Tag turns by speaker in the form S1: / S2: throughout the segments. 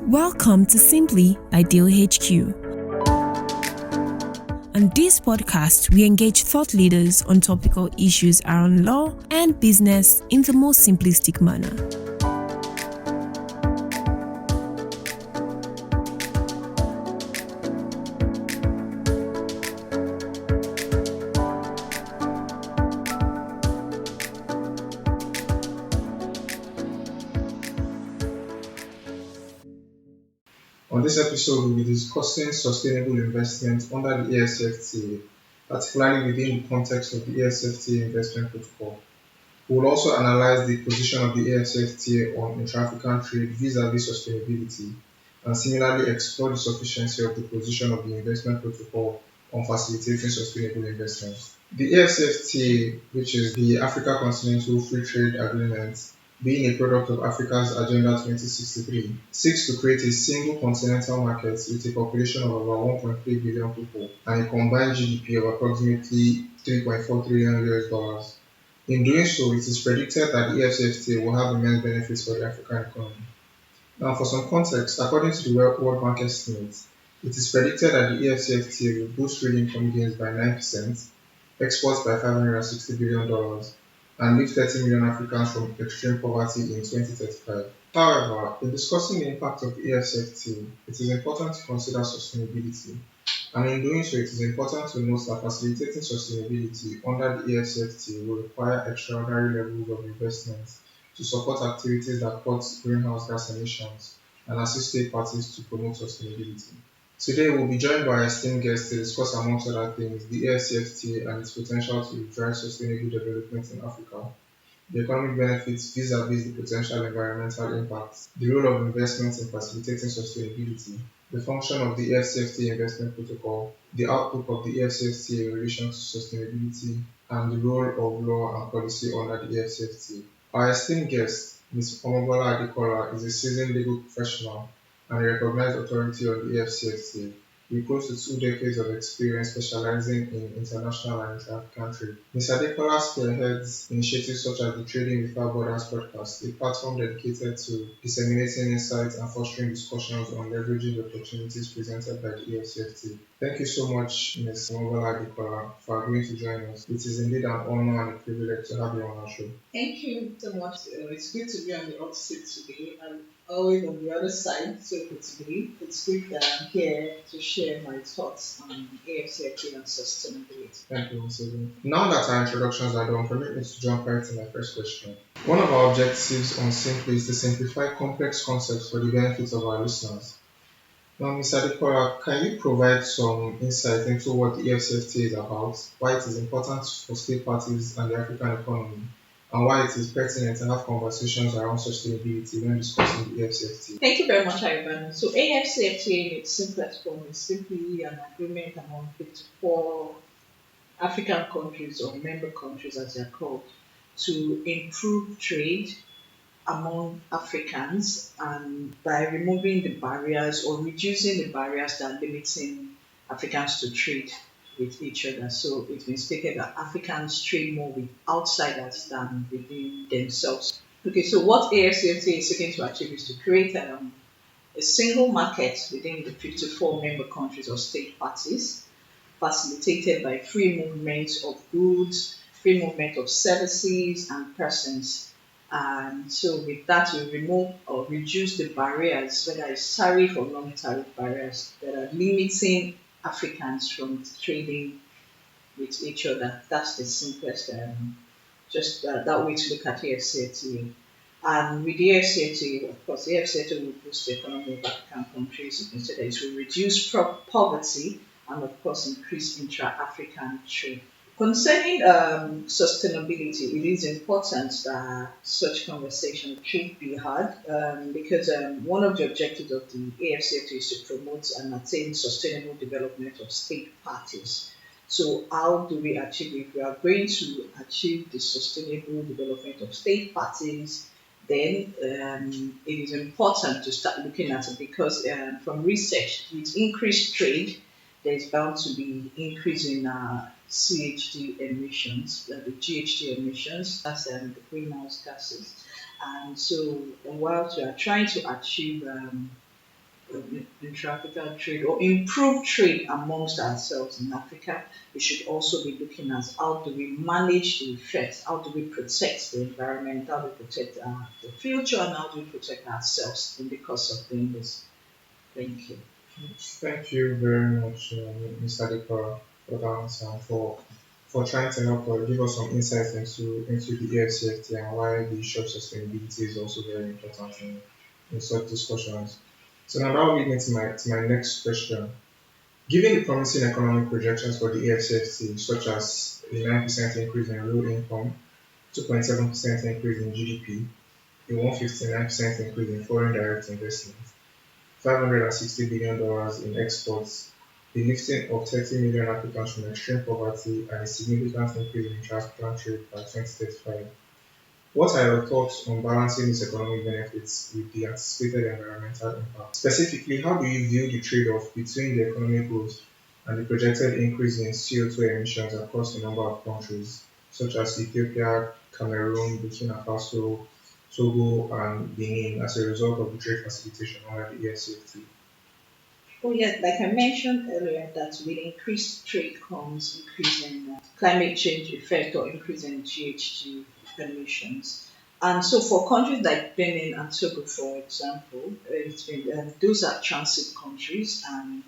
S1: Welcome to Simply by Deal HQ. On this podcast, we engage thought leaders on topical issues around law and business in the most simplistic manner.
S2: On this episode, we'll be discussing sustainable investment under the AFCFTA, particularly within the context of the AFCFTA Investment ProtocoL. We will also analyze the position of the AFCFTA on intra-African trade vis-à-vis sustainability, and similarly explore the sufficiency of the position of the Investment Protocol on facilitating sustainable investment. The AFCFTA, which is the Africa Continental Free Trade Agreement, being a product of Africa's Agenda 2063, seeks to create a single continental market with a population of about 1.3 billion people and a combined GDP of approximately $3.4 trillion. In doing so, it is predicted that the AFCFTA will have immense benefits for the African economy. Now, for some context, according to the World Bank estimates, it is predicted that the AFCFTA will boost trade income gains by 9%, exports by $560 billion, and lift 30 million Africans from extreme poverty in 2035. However, in discussing the impact of the AFCFTA, it is important to consider sustainability. And in doing so, it is important to note that facilitating sustainability under the AFCFTA will require extraordinary levels of investment to support activities that cut greenhouse gas emissions and assist state parties to promote sustainability. Today, we'll be joined by esteemed guests to discuss, amongst other things, the AFCFTA and its potential to drive sustainable development in Africa, the economic benefits vis-à-vis the potential environmental impacts, the role of investments in facilitating sustainability, the function of the AFCFTA Investment ProtocoL, the outlook of the AFCFTA in relation to sustainability, and the role of law and policy under the AFCFTA. Our esteemed guest, Ms. Omobola Adekola, is a seasoned legal professional and a recognized authority on the AFCFTA, with close to 2 decades of experience specializing in international and inter-African trade. Ms. Adekola spearheads initiatives such as the Trading Without Borders podcast, a platform dedicated to disseminating insights and fostering discussions on leveraging the opportunities presented by the AFCFTA. Thank you so much, Ms. Omobola Adekola, for agreeing to join us. It is indeed an honor and a privilege to have you on our show.
S3: Thank you so much. It's good to be on the hot seat today and always on the other side. So today, it's good that I'm here to share my thoughts on AFCFTA and sustainability.
S2: Thank you, Ms. Omobola. Now that our introductions are done, permit me to jump right to my first question. One of our objectives on Simply is to simplify complex concepts for the benefit of our listeners. Now, Ms. Adekola, can you provide some insight into what the AFCFTA is about, why it is important for state parties and the African economy, and why it is pertinent to have conversations around sustainability when discussing the AFCFTA?
S3: Thank you very much, Ayobami. So AFCFTA in its simplest form is simply an agreement among 54 African countries or member countries as they are called to improve trade among Africans and by removing the barriers or reducing the barriers that are limiting Africans to trade with each other. So it's been stated that Africans trade more with outsiders than within themselves. Okay, so what AFCFTA is seeking to achieve is to create a single market within the 54 member countries or state parties, facilitated by free movement of goods, free movement of services and persons. And so with that, we remove or reduce the barriers, whether it's tariff or non-tariff barriers that are limiting Africans from trading with each other. That's the simplest, that way to look at AFCFTA. And with the AFCFTA, of course, the AFCFTA will boost the economy of African countries. Instead, it will reduce poverty and, of course, increase intra-African trade. Concerning sustainability, it is important that such conversation should be had because one of the objectives of the AFCFTA is to promote and attain sustainable development of state parties. So how do we achieve it? If we are going to achieve the sustainable development of state parties, then it is important to start looking at it because from research, with increased trade, there is bound to be increase in CHD emissions, the GHG emissions, that's the greenhouse gases. And so while we are trying to achieve intra-African trade or improve trade amongst ourselves in Africa, we should also be looking at how do we manage the effects, how do we protect the environment, how do we protect the future, and how do we protect ourselves in the course of doing this. Thank you.
S2: Thank you very much, Mr. Adekola, for that answer and for trying to help give us some insights into the AFCFT and why the issue of sustainability is also very important in such discussions. So now that will lead me to my next question. Given the promising economic projections for the AFCFT, such as a 9% increase in real income, 2.7% increase in GDP, a 159% increase in foreign direct investment, $560 billion in exports, the lifting of 30 million Africans from extreme poverty, and a significant increase in intra-African trade by 2035. What are your thoughts on balancing these economic benefits with the anticipated environmental impact? Specifically, how do you view the trade-off between the economic growth and the projected increase in CO2 emissions across a number of countries, such as Ethiopia, Cameroon, Burkina Faso, Togo, and Benin, as a result of the trade facilitation under the ESCFT?
S3: Oh yes, like I mentioned earlier, that with increased trade comes increase in climate change effect or increase in GHG emissions. And so for countries like Benin and Togo, for example, those are transit countries and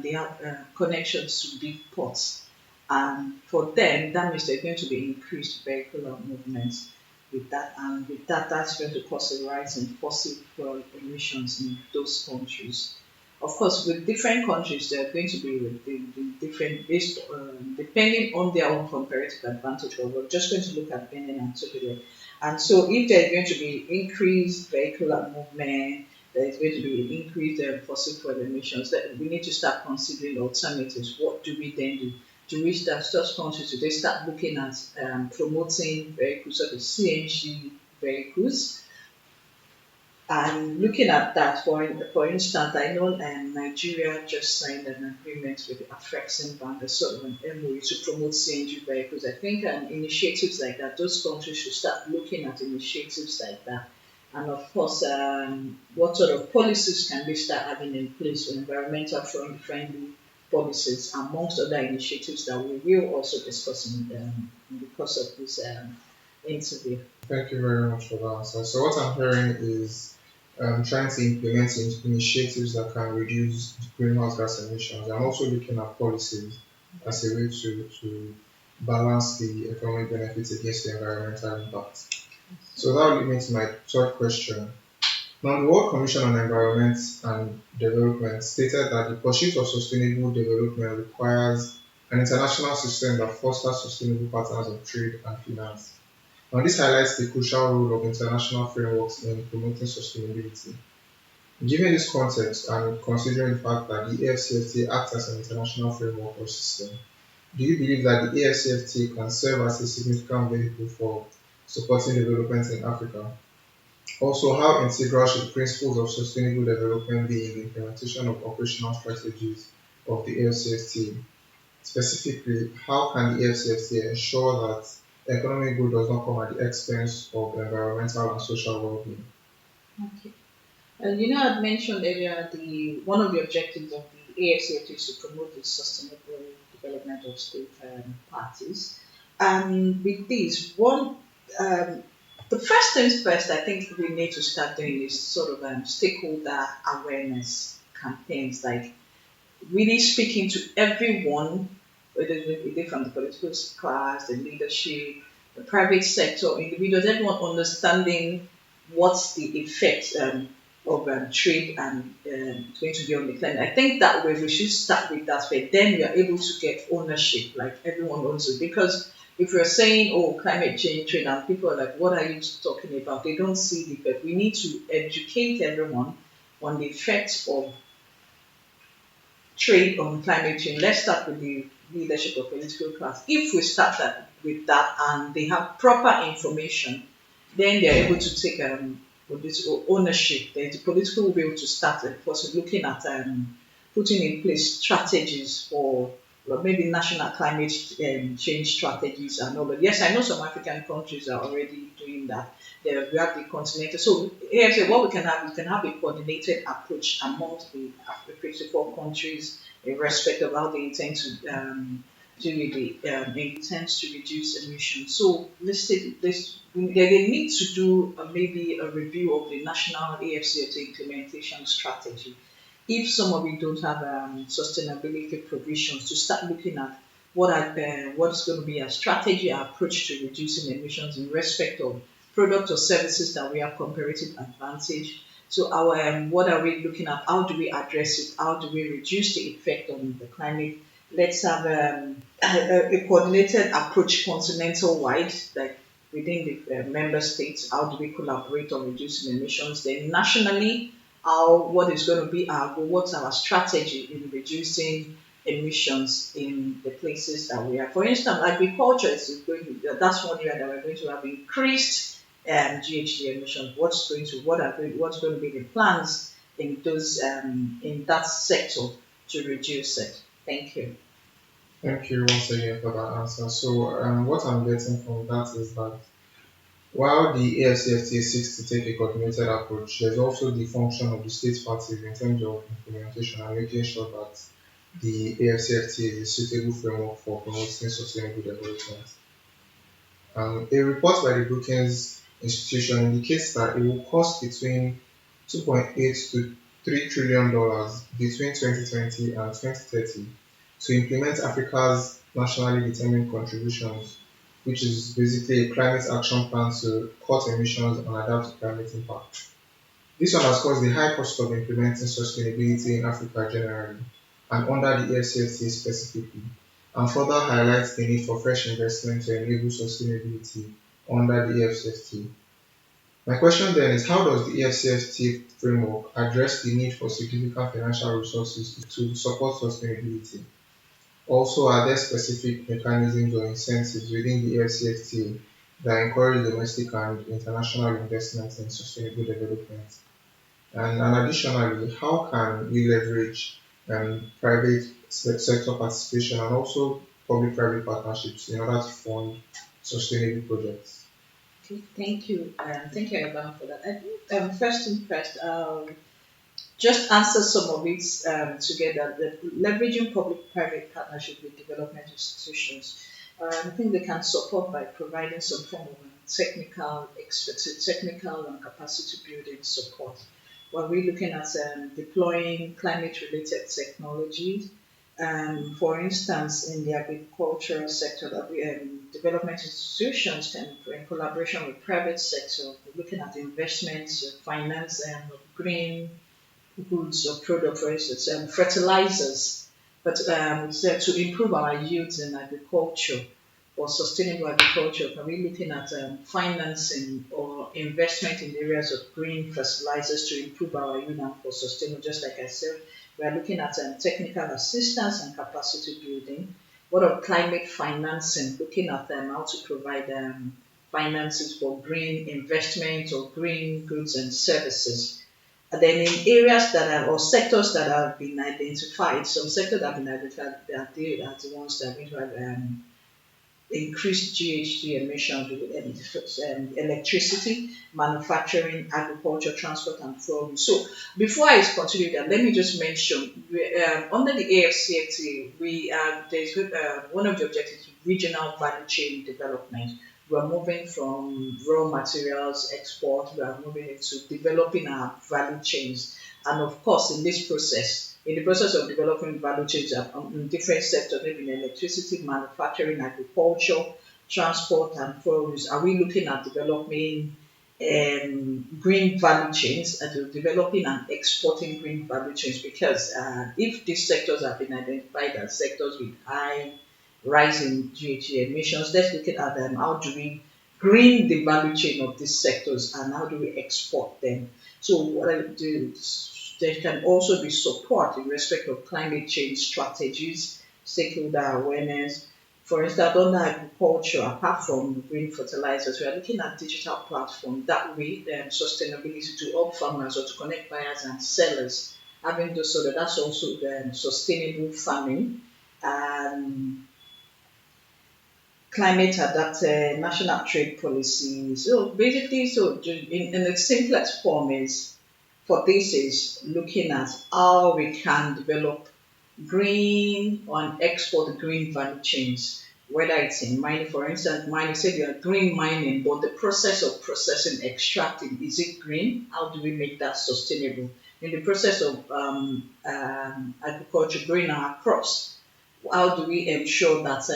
S3: they have connections to big ports. And for them, that means there's going to be increased vehicular movements with that, and with that, that's going to cause a rise in fossil fuel emissions in those countries. Of course, with different countries, there are going to be different based depending on their own comparative advantage. But we're just going to look at Benin and Togo. And so, if there's going to be increased vehicular movement, there's going to be increased fossil fuel emissions, that we need to start considering alternatives. What do we then do to reach that? Such countries, do they start looking at promoting vehicles such as CNG vehicles? And looking at that, for instance, I know Nigeria just signed an agreement with the AFCFTA Bank, a sort of an MOU to promote CNG vehicles. I think initiatives like that, those countries should start looking at initiatives like that. And of course, what sort of policies can they start having in place, environmental friendly policies, amongst other initiatives that we will also discuss in the course of this interview.
S2: Thank you very much for that answer. So what I'm hearing is trying to implement initiatives that can reduce greenhouse gas emissions and also looking at policies as a way to balance the economic benefits against the environmental impact. So that will lead me to my third question. Now, the World Commission on Environment and Development stated that the pursuit of sustainable development requires an international system that fosters sustainable patterns of trade and finance. Now, this highlights the crucial role of international frameworks in promoting sustainability. Given this context and considering the fact that the AFCFTA acts as an international framework or system, do you believe that the AFCFTA can serve as a significant vehicle for supporting development in Africa? Also, how integral should principles of sustainable development be in the implementation of operational strategies of the AFCFTA? Specifically, how can the AFCFTA ensure that economic growth does not come at the expense of environmental and social well-being?
S3: Okay. I'd mentioned earlier one of the objectives of the AFCFTA is to promote the sustainable development of state parties. And with this, the first things first, I think we need to start doing is sort of stakeholder awareness campaigns, like really speaking to everyone, whether from the political class, the leadership, the private sector, individuals, everyone understanding what's the effect of trade and going to be on the climate. I think that way we should start with that way. Then we are able to get ownership, like everyone owns it. Because if we're saying, oh, climate change, trade, and people are like, what are you talking about? They don't see the effect. We need to educate everyone on the effects of trade on climate change. Let's start with the leadership of political class. If we start with that and they have proper information, then they're able to take political ownership. The political will be able to start, of course, looking at putting in place strategies for maybe national climate change strategies and all. But yes, I know some African countries are already doing that. We have the continental. So here, what we can have a coordinated approach amongst the 54 countries in respect of how they intend to intends to reduce emissions. So they need to do maybe a review of the national AFCFTA implementation strategy. If some of it don't have sustainability provisions, to start looking at what's going to be a strategy, our approach to reducing emissions in respect of products or services that we have comparative advantage. So what are we looking at? How do we address it? How do we reduce the effect on the climate? Let's have a coordinated approach continental wide, like within the member states. How do we collaborate on reducing emissions? Then nationally, what is going to be what's our strategy in reducing emissions in the places that we are. For instance, agriculture is going to, that's one area that we're going to have increased GHG emissions. What's going to be the plans in those in that sector to reduce it? Thank you.
S2: Thank you once again for that answer. So, what I'm getting from that is that while the AFCFTA seeks to take a coordinated approach, there's also the function of the state parties in terms of implementation and making sure that the AFCFTA is a suitable framework for promoting sustainable development. A report by the Brookings Institution indicates that it will cost between 2.8 to $3 trillion between 2020 and 2030 to implement Africa's nationally determined contributions, which is basically a climate action plan to cut emissions and adapt to climate impact. This underscores the high cost of implementing sustainability in Africa generally and under the AFCFTA specifically, and further highlights the need for fresh investment to enable sustainability under the AFCFTA. My question then is, how does the AFCFTA framework address the need for significant financial resources to support sustainability? Also, are there specific mechanisms or incentives within the AFCFTA that encourage domestic and international investments in sustainable development? And additionally, how can we leverage private sector participation and also public-private partnerships in order to fund sustainable projects?
S3: Okay, thank you, Ayobami, for that. I think first thing first, just answer some of it together. Leveraging public-private partnership with development institutions. I think they can support by providing some form of technical expertise, technical and capacity building support. While we're looking at deploying climate-related technologies, for instance, in the agricultural sector, that development institutions can, in collaboration with private sector, looking at investments, finance, and green goods or product, for instance, fertilizers, but so to improve our yields in agriculture or sustainable agriculture, are we looking at financing or investment in areas of green fertilizers to improve our yield and for sustainable? Just like I said, we are looking at technical assistance and capacity building. What of climate financing? Looking at how to provide finances for green investment or green goods and services. And then in areas that are or sectors that have been identified, some sectors that have been identified, they are the ones that are going to have increased GHG emissions with electricity, manufacturing, agriculture, transport, and fuel. So before I continue that, let me just mention under the AFCFTA, there's one of the objectives regional value chain development. We're moving from raw materials export, we are moving into developing our value chains. And of course, in the process of developing value chains in different sectors, maybe in electricity, manufacturing, agriculture, transport, and forest, are we looking at developing green value chains and developing and exporting green value chains? Because if these sectors have been identified as sectors with high rising GHG emissions, let's look at how do we green the value chain of these sectors and how do we export them. So what I do, there can also be support in respect of climate change strategies, stakeholder awareness. For instance, under agriculture, apart from green fertilizers, we are looking at digital platforms that way sustainability to help farmers or to connect buyers and sellers. Having those, so that's also sustainable farming. climate adapted national trade policies. So basically, in the simplest form is for this is looking at how we can develop green and export green value chains, whether it's in mining, for instance, mining, say you are green mining, but the process of processing, extracting, is it green? How do we make that sustainable? In the process of agriculture, growing our crops, how do we ensure that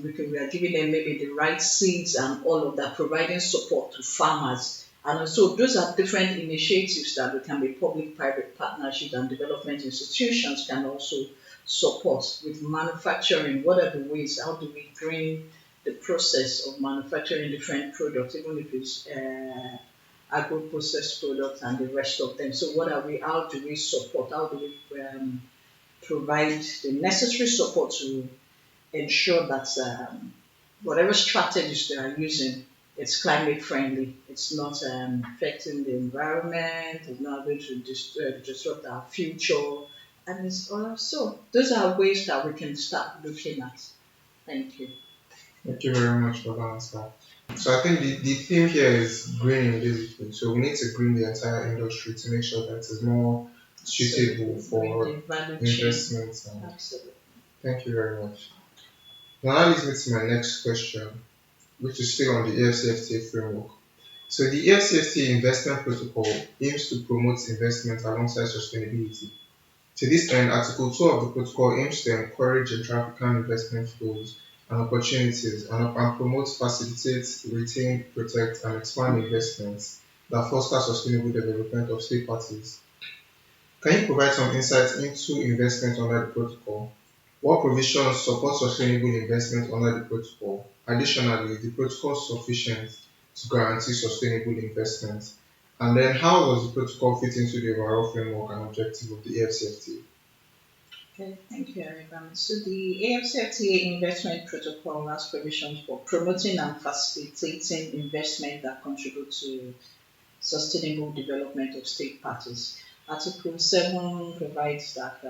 S3: we are giving them maybe the right seeds and all of that, providing support to farmers. And so those are different initiatives that we can be public-private partnership and development institutions can also support with manufacturing. What are the ways? How do we green the process of manufacturing different products, even if it's agro-processed products and the rest of them? So what are we? How do we support? How do we provide the necessary support to ensure that whatever strategies they are using, it's climate friendly. It's not affecting the environment. It's not going to disrupt our future. And it's also those are ways that we can start looking at. Thank you.
S2: Thank you very much for that answer. So I think the theme here is greening basically. So we need to green the entire industry to make sure that it's more suitable for investments.
S3: Absolutely.
S2: Thank you very much. Now that leads me to my next question, which is still on the AFCFTA framework. So the AFCFTA Investment Protocol aims to promote investment alongside sustainability. To this end, Article 2 of the protocol aims to encourage intra-African investment flows and opportunities and promote, facilitate, retain, protect, and expand investments that foster sustainable development of state parties. Can you provide some insights into investment under the protocol? What provisions support sustainable investment under the protocol? Additionally, is the protocol sufficient to guarantee sustainable investment? And then how does the protocol fit into the overall framework and objective of the AFCFTA?
S3: Okay, thank you, Ayobami. So the AFCFTA Investment Protocol has provisions for promoting and facilitating investment that contribute to sustainable development of state parties. Article 7 provides that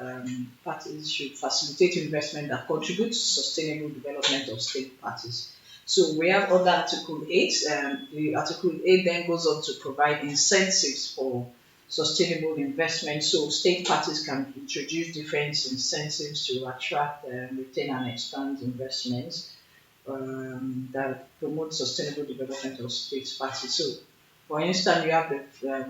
S3: parties should facilitate investment that contributes to sustainable development of state parties. So we have under Article 8. The Article 8 then goes on to provide incentives for sustainable investment. So state parties can introduce different incentives to attract, retain, and expand investments that promote sustainable development of state parties. So for instance, you have the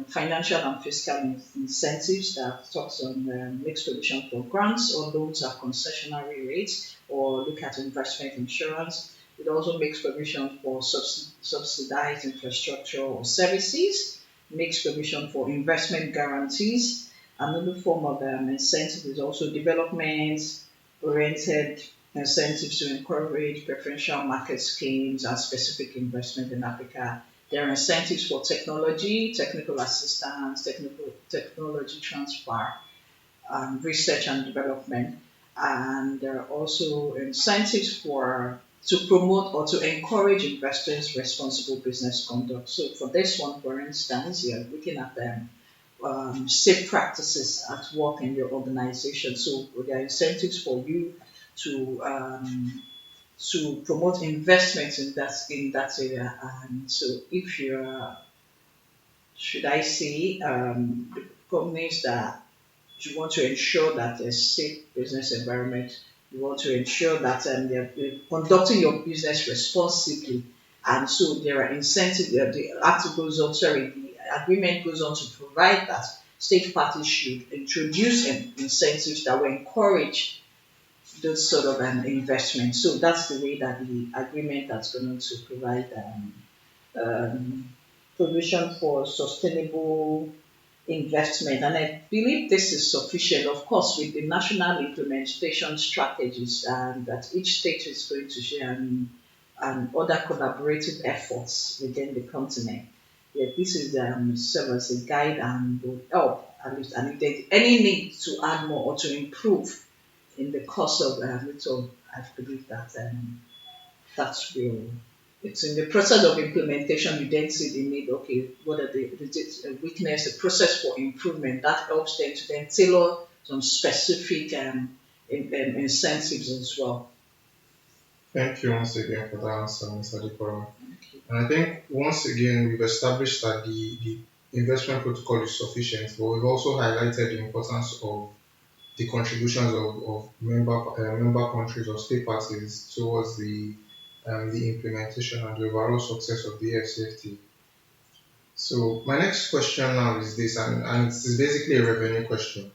S3: financial and fiscal incentives that talks on makes provision for grants or loans at concessionary rates, or look at investment insurance. It also makes provision for subsidized infrastructure or services, makes provision for investment guarantees. Another form of incentive is also development-oriented incentives to encourage preferential market schemes and specific investment in Africa. There are incentives for technology, technical assistance, technology transfer, research and development, and there are also incentives to promote or to encourage investors' responsible business conduct. So for this one, for instance, you're looking at safe practices at work in your organization. So there are incentives for you to promote investments in that area. And so if you're, should I say, the companies that you want to ensure that a safe business environment, you want to ensure that they're conducting your business responsibly. And so there are incentives, the agreement goes on to provide that state parties should introduce incentives that will encourage those sort of investment. So that's the way that the agreement that's going to provide provision for sustainable investment. And I believe this is sufficient, of course, with the national implementation strategies that each state is going to share and other collaborative efforts within the continent. Yeah, this is serve as a guide and will help at least. And if there's any need to add more or to improve in the course of little, I believe that that's real. It's in the process of implementation, you then see the need, okay, what are the weakness, the process for improvement, that helps them to then tailor some specific incentives as well.
S2: Thank you once again for that answer, Mr. Adekola.
S3: Okay.
S2: And I think once again we've established that the investment protocol is sufficient, but we've also highlighted the importance of the contributions of member countries or state parties towards the implementation and the overall success of the AFCFTA. So my next question now is this, and it's basically a revenue question.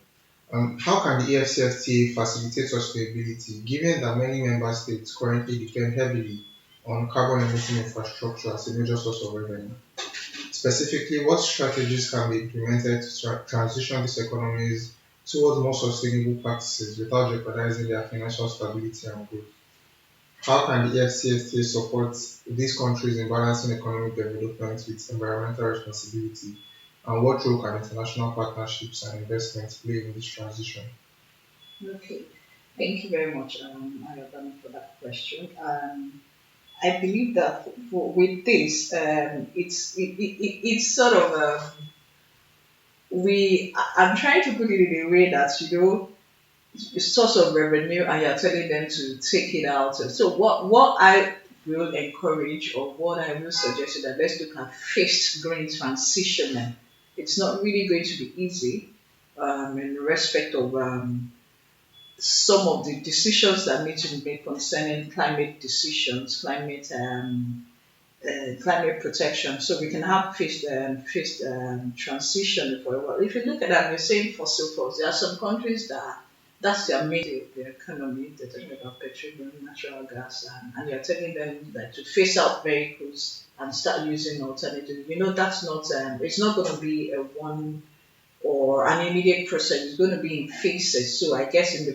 S2: How can the AFCFTA facilitate sustainability, given that many member states currently depend heavily on carbon emitting infrastructure as a major source of revenue? Specifically, what strategies can be implemented to transition these economies towards more sustainable practices without jeopardizing their financial stability and growth? How can the AFCFTA support these countries in balancing economic development with environmental responsibility? And what role can international partnerships and investments play in this transition?
S3: Okay. Thank you very much, Ayobami, for that question. I believe that with this, it's sort of I'm trying to put it in a way that source of revenue, and you're telling them to take it out. So what I will encourage, or what I will suggest, is that let's look at phased green transition. And it's not really going to be easy in respect of some of the decisions that need to be made concerning climate decisions, climate protection. So we can have phased transition for a while. If you look at that, we're saying fossil fuels. There are some countries that that's their main their economy. They're talking about petroleum, natural gas, and you're telling them that to phase out vehicles and start using alternatives. That's not. It's not going to be a one or an immediate process. Is going to be in phases. So I guess in the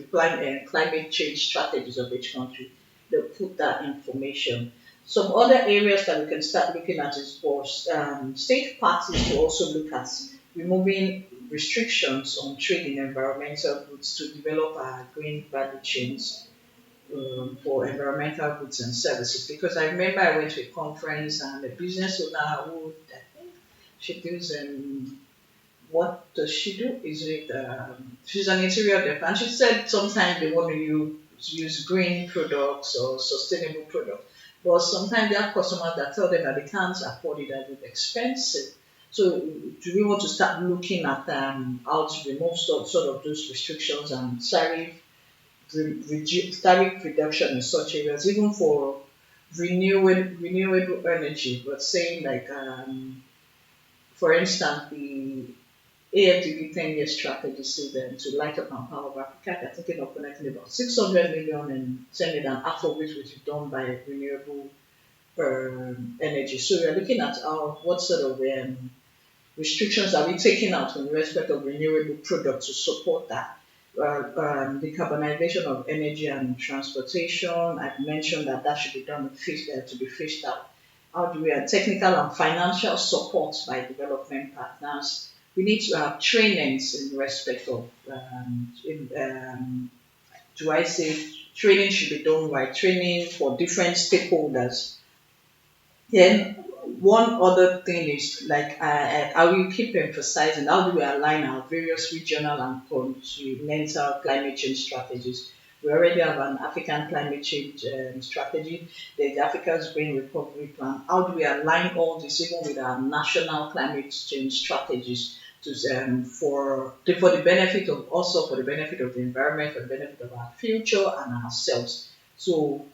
S3: climate change strategies of each country, they'll put that information. Some other areas that we can start looking at is for state parties to also look at removing restrictions on trade in environmental goods to develop green value chains for environmental goods and services. Because I remember I went to a conference and a business owner who I think she deals in what does she do? Is it she's an interior designer, and she said sometimes they want to use green products or sustainable products, but sometimes there are customers that tell them that they can't afford it, that it's expensive. So do we want to start looking at how to remove sort of those restrictions and tariff reduction in such areas, even for renewable energy? But saying like for instance, the AFDB 10-year strategy says to light up and power of Africa, they're thinking of connecting about 600 million and sending an half of which is done by renewable energy. So we're looking at what sort of restrictions are we taking out in respect of renewable products to support that. Decarbonization of energy and transportation, I've mentioned that should be done to be phased out. How do we have technical and financial support by development partners? We need to have trainings in respect of, do I say training should be done by training for different stakeholders. Then one other thing is like I will keep emphasizing how do we align our various regional and continental climate change strategies. We already have an African climate change strategy, the Africa's Green Recovery Plan. How do we align all this even with our national climate change strategies to for the benefit of also for the benefit of the environment, for the benefit of our future and ourselves. So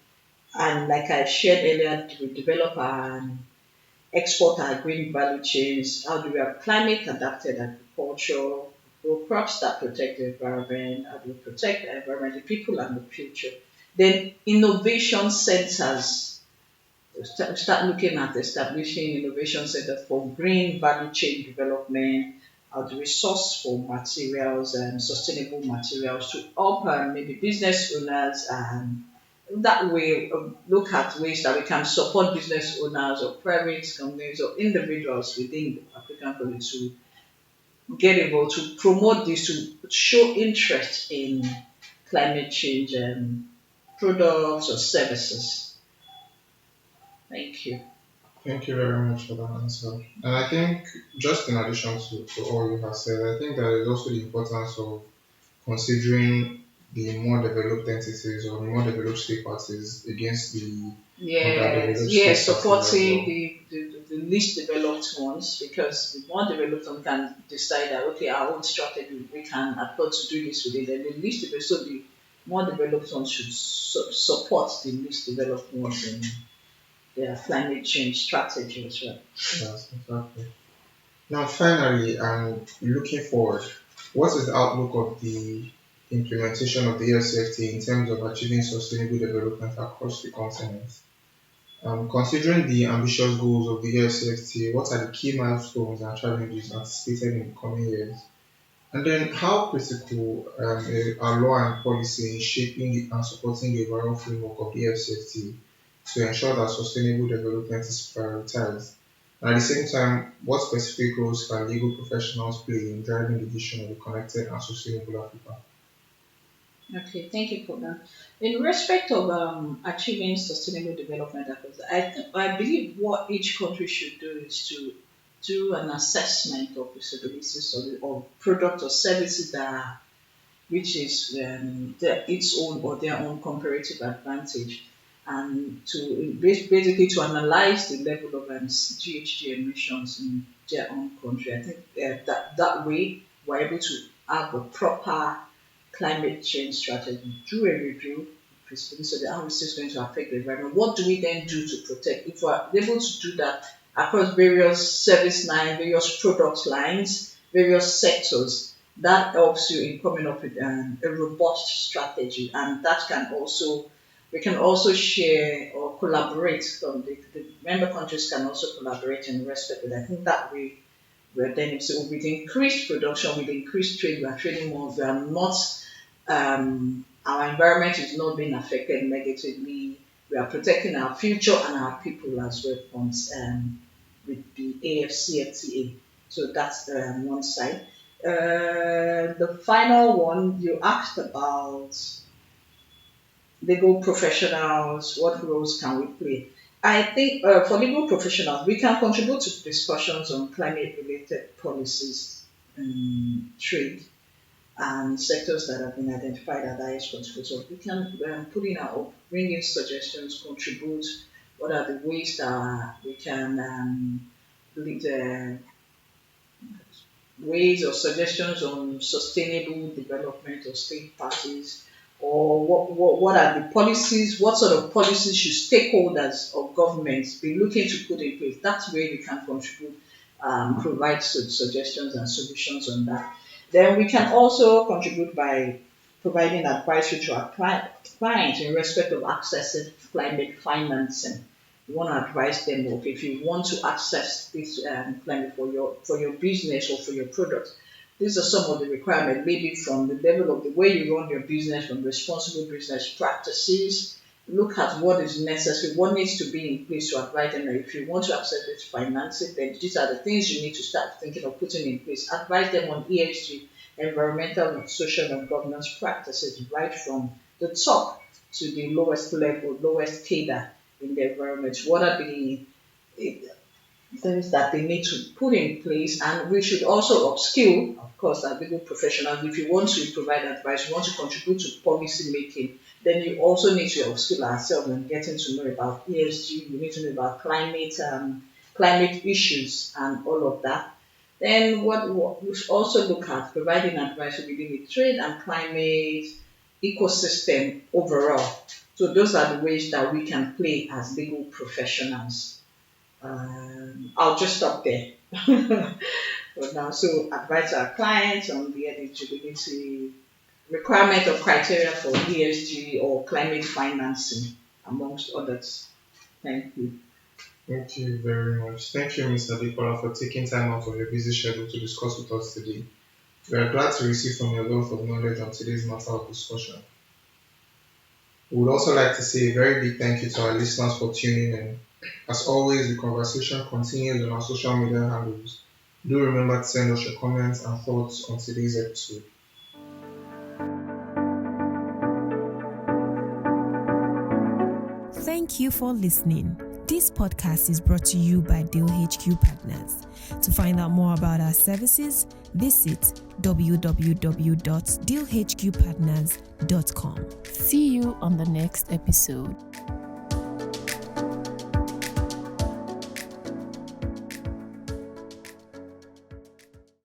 S3: and like I shared earlier, we develop and export our green value chains. How do we have climate adapted agriculture, grow crops that protect the environment? How do we protect the environment, the people, and the future? Then innovation centers. Start looking at establishing innovation centers for green value chain development. How do we source for materials and sustainable materials to help maybe business owners and that way look at ways that we can support business owners or private companies or individuals within the African community to get able to promote this, to show interest in climate change products or services. Thank you.
S2: Thank you very much for that answer. And I think, just in addition to all you have said, I think there is also the importance of considering the more developed entities or the more developed state parties against the
S3: Yes,
S2: underdeveloped
S3: yes,
S2: state parties as
S3: supporting
S2: well.
S3: the least developed ones, because the more developed one can decide that, okay, our own strategy, we can afford to do this with it. And the least developed, so the more developed ones should support the least developed ones in their climate change strategy as well.
S2: Yes, exactly. Now, finally, and looking forward, what is the outlook of the implementation of the AFCFTA in terms of achieving sustainable development across the continent? Considering the ambitious goals of the AFCFTA, what are the key milestones and challenges anticipated in the coming years? And then, how critical are law and policy in shaping and supporting the overall framework of the AFCFTA to ensure that sustainable development is prioritized? And at the same time, what specific roles can legal professionals play in driving the vision of a connected and sustainable Africa?
S3: Okay, thank you for that. In respect of achieving sustainable development efforts, I believe what each country should do is to do an assessment of feasibilities of product or services that which is its own or their own comparative advantage, and to basically to analyze the level of GHG emissions in their own country. I think that way we're able to have a proper climate change strategy, do a review so the how is this going to affect the environment? What do we then do to protect? If we're able to do that across various service lines, various product lines, various sectors, that helps you in coming up with a robust strategy, and that can also we can also share or collaborate from the member countries can also collaborate in respect of that. I think that way we're then so with increased production, with increased trade, we are trading more. We are not our environment is not being affected negatively. We are protecting our future and our people as well from with the AFCFTA. So that's one side. The final one you asked about legal professionals, what roles can we play? I think for legal professionals, we can contribute to discussions on climate related policies and trade and sectors that have been identified as highest contributors. We can put in our bring in suggestions, contribute. What are the ways that we can lead, ways or suggestions on sustainable development of state parties, or what are the policies, what sort of policies should stakeholders of governments be looking to put in place. That's where we can contribute, provide suggestions and solutions on that. Then we can also contribute by providing advisory to our clients in respect of accessing climate financing. We want to advise them, okay, if you want to access this climate for your business or for your product, these are some of the requirements, maybe from the level of the way you run your business, from responsible business practices. Look at what is necessary, what needs to be in place to advise them. And if you want to access this financing, then these are the things you need to start thinking of putting in place. Advise them on ESG, environmental, social, and governance practices, right from the top to the lowest level, lowest cadre in the environment. What are the things that they need to put in place? And we should also upskill, of course, our legal professionals. If you want to provide advice, you want to contribute to policy making, then you also need to upskill ourselves and getting to know about ESG. We need to know about climate issues and all of that. Then what we should also look at providing advice within the trade and climate ecosystem overall. So those are the ways that we can play as legal professionals. I'll just stop there for now. So advise our clients on the eligibility requirement or criteria for ESG or climate financing, amongst others. Thank you.
S2: Thank you very much. Thank you, Mr. Adekola, for taking time out of your busy schedule to discuss with us today. We are glad to receive from your wealth of knowledge on today's matter of discussion. We would also like to say a very big thank you to our listeners for tuning in. As always, the conversation continues on our social media handles. Do remember to send us your comments and thoughts on today's episode.
S1: Thank you for listening. This podcast is brought to you by Deal HQ Partners. To find out more about our services, visit www.dealhqpartners.com. See you on the next episode.